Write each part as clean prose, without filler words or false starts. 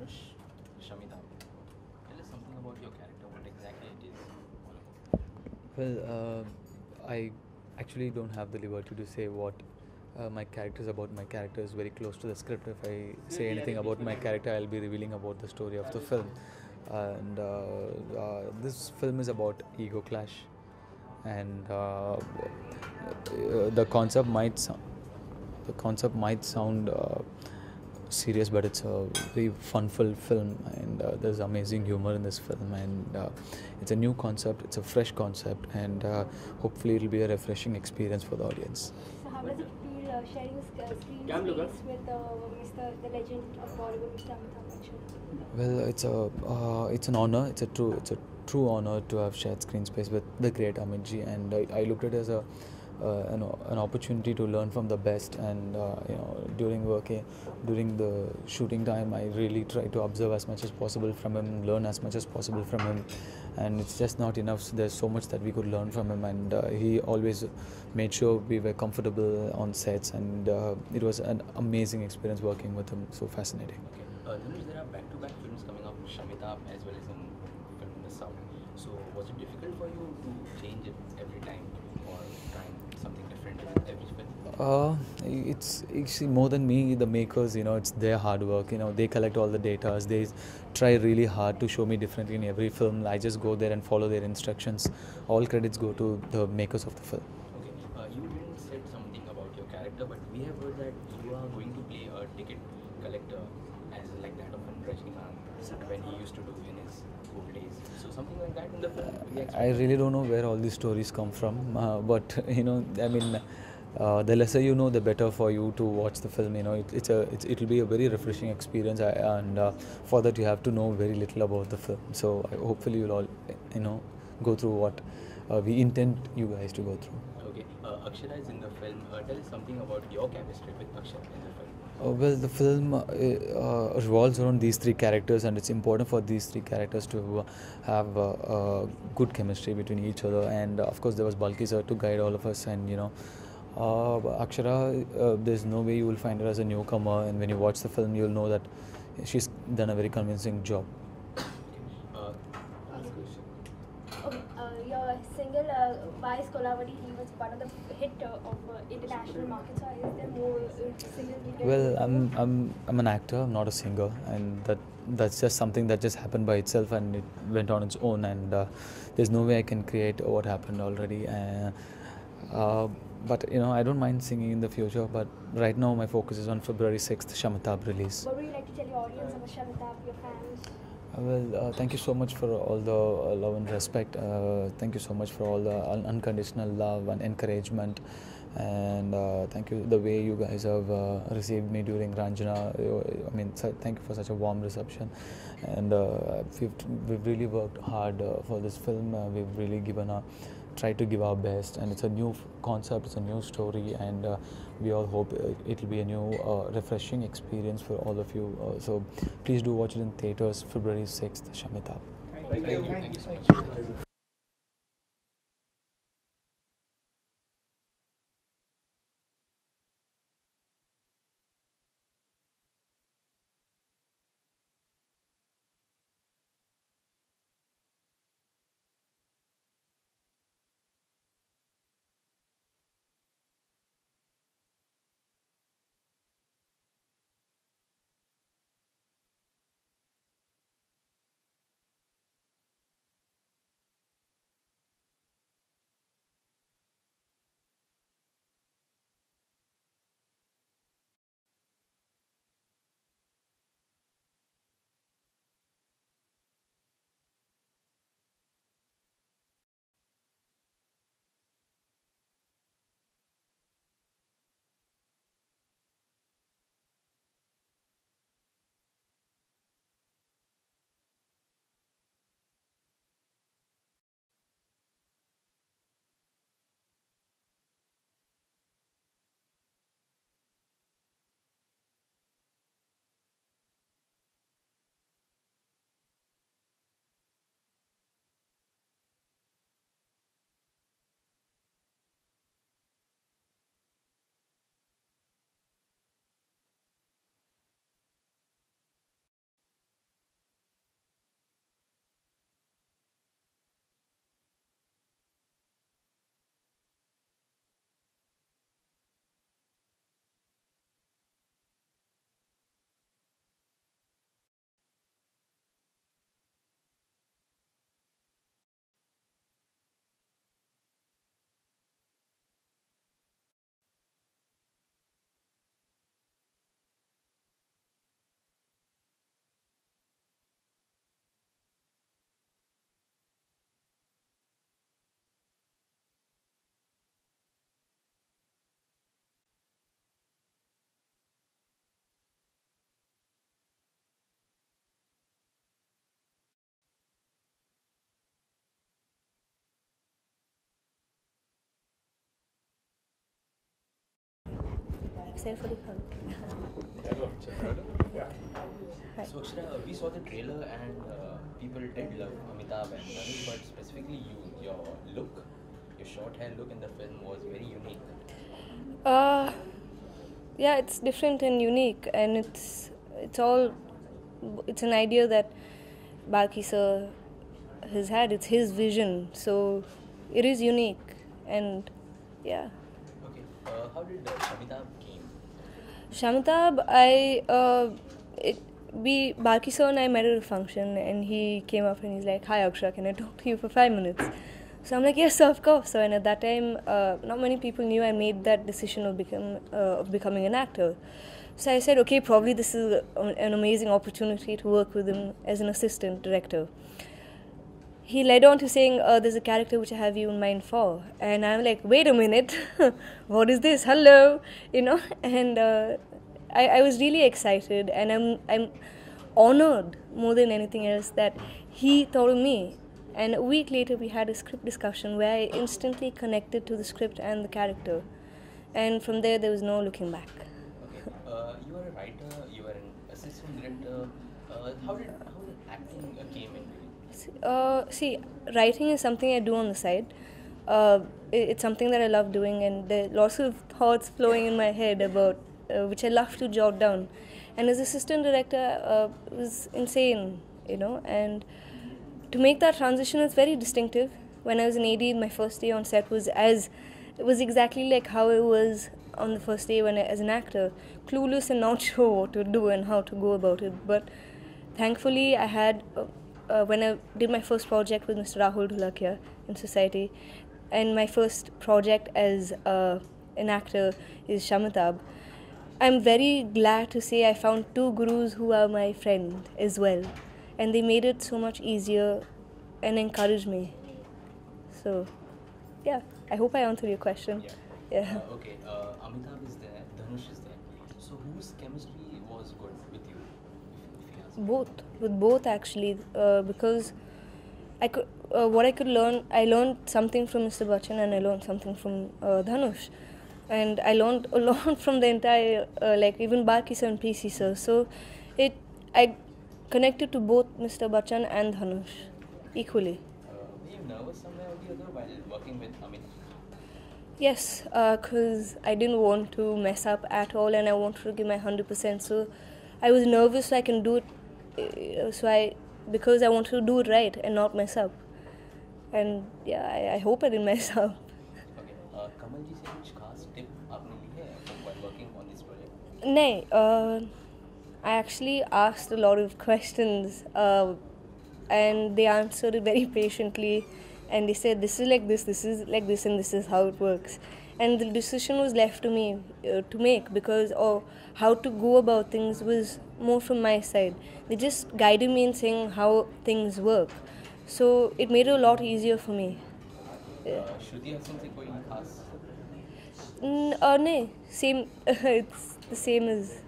Shamita, tell us something about your character, what exactly it is all Well, I actually don't have the liberty to say what my character is about. My character is very close to the script. If I say anything about my character, I'll be revealing about the story of the film. And this film is about ego clash, and the concept might sound serious, but it's a very fun-filled film, and there's amazing humor in this film, and it's a new concept, it's a fresh concept, and hopefully it'll be a refreshing experience for the audience. So how does it feel sharing screen space with the legend of Bollywood, Mr. Amitabh Bachchan? Well, it's an honor. It's a true honor to have shared screen space with the great Amit ji, and I looked at it as an opportunity to learn from the best. And during the shooting time, I really tried to observe as much as possible from him, learn as much as possible from him, and it's just not enough. There's so much that we could learn from him, and he always made sure we were comfortable on sets, and it was an amazing experience working with him. So fascinating. okay. Dhanush, there are back-to-back films coming up, Shamita as well as in film in the South. So was it difficult for you to change it every time or trying something different with every film? It's more than me, the makers. It's their hard work. They collect all the data. They try really hard to show me differently in every film. I just go there and follow their instructions. All credits go to the makers of the film. Okay, you didn't said something about your character, but we have heard that you are going to play a ticket collector as like that of Rajnikant when he used to do in his old days. So something like that in the film. We I expect really don't know where all these stories come from, but I mean, the lesser you know, the better for you to watch the film. It'll be a very refreshing experience, and for that you have to know very little about the film. So hopefully you'll all, go through what we intend you guys to go through. Okay, Akshara is in the film. Tell us something about your chemistry with Akshara in the film. Well, the film revolves around these three characters, and it's important for these three characters to have good chemistry between each other. And of course, there was Balki sir to guide all of us. And Akshara, there's no way you will find her as a newcomer. And when you watch the film, you'll know that she's done a very convincing job. Uh, Okay, your single Vice Kolavadi, he was one of the hit of international markets. So is there more singles we can Well, do? I'm an actor. I'm not a singer, and that's just something that just happened by itself, and it went on its own. And there's no way I can create what happened already. But I don't mind singing in the future. But right now, my focus is on February 6th, Shamitab release. What would you like to tell your audience about Shamitab, your fans? Well, thank you so much for all the love and respect. Thank you so much for all the unconditional love and encouragement. And thank you the way you guys have received me during Ranjana. I mean, thank you for such a warm reception. And we've really worked hard for this film. We've really tried to give our best. And it's a new concept. It's a new story. And we all hope it'll be a new refreshing experience for all of you. So please do watch it in theaters February 6th, Shamitab. thank you. Thank you so much. Saif Ali Khan. Hi. So Akshara, we saw the trailer and people did love Amitabh and Dhanush, but specifically you, your look, your short hair look in the film was very unique. Yeah, it's different and unique, and it's an idea that Balki sir has had. It's his vision, so it is unique, and yeah. Okay, how did Shamitabh came? Shamitabh, Balki sir and I met at a function, and he came up and he's like, "Hi Akshara, can I talk to you for 5 minutes?" So I'm like, "Yes, sir, of course." So, and at that time, not many people knew I made that decision of becoming an actor. So I said, "Okay, probably this is an amazing opportunity to work with him as an assistant director." He led on to saying, "There's a character which I have you in mind for," and I'm like, "Wait a minute, what is this? Hello, you know?" And I was really excited, and I'm honored more than anything else that he thought of me. And a week later, we had a script discussion where I instantly connected to the script and the character, and from there was no looking back. Okay, you are a writer, you are an assistant director. How did acting came into it? See, writing is something I do on the side. It's something that I love doing, and there are lots of thoughts flowing in my head about which I love to jot down. And as assistant director, it was insane, you know. And to make that transition was very distinctive. When I was an AD, my first day on set was exactly like how I was on the first day as an actor, clueless and not sure what to do and how to go about it. But thankfully, I had when I did my first project with Mr. Rahul Dholakia in Society, and my first project as an actor is Shamitabh. I'm very glad to say I found 2 gurus who are my friend as well, and they made it so much easier and encouraged me. So, yeah, I hope I answered your question. Yeah. Okay, Amitabh is there, Dhanush is there. So whose chemistry was good with you? If you ask. With both actually, because what I could learn, I learned something from Mr. Bachchan and I learned something from Dhanush. And I learned a lot from the entire, like even Balki sir and PC sir. So I connected to both Mr. Bachchan and Dhanush equally. Were you nervous somewhere or the other while working with Amitabh? Yes, because I didn't want to mess up at all and I wanted to give my 100%. So I was nervous so I can do it, because I wanted to do it right and not mess up. And yeah, I hope I didn't mess up. Okay, Kamal ji से कुछ खास tip आपने ली है while working on this project? No, I actually asked a lot of questions and they answered it very patiently, and they said this is like this, and this is how it works. And the decision was left to me to make, because how to go about things was more from my side. They just guided me in saying how things work. So it made it a lot easier for me. Shruti Hassan से कोई खास? No, same. It's the same as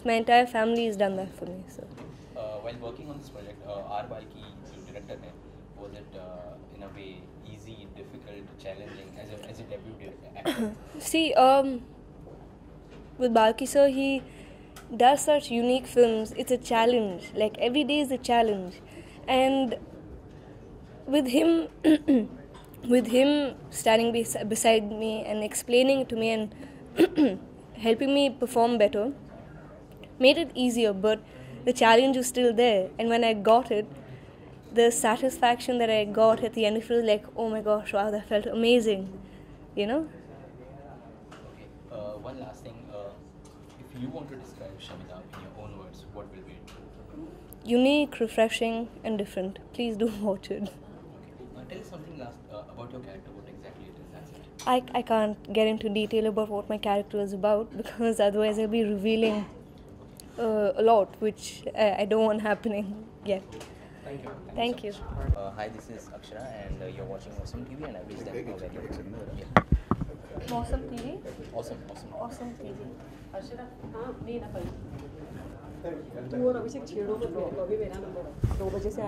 my entire family has done that for me. So. While working on this project, R. Balki, जो director है, was it in a way easy, difficult, challenging as a debut actor? See, with Balki sir, he does such unique films. It's a challenge. Like every day is a challenge, and with him, standing beside me and explaining it to me and helping me perform better, made it easier. But the challenge was still there, and when I got it, the satisfaction that I got at the end of it was like, oh my gosh, wow, that felt amazing, you know. Okay. One last thing. If you want to describe Shamitabh in your own words, what will be it? Unique, refreshing, and different. Please do watch it. Okay. Tell us something last about your character. What exactly it is? That's it. I can't get into detail about what my character is about, because otherwise I'll be revealing a lot, which I don't want happening yet. Thank you. Thank you. Hi, this is Akshara, and you're watching Awesome TV, and I wish them a very good. Awesome TV. Awesome. Awesome TV. तू और अभिषेक छेड़ो मत लो अभी मेरा number 2 बजे से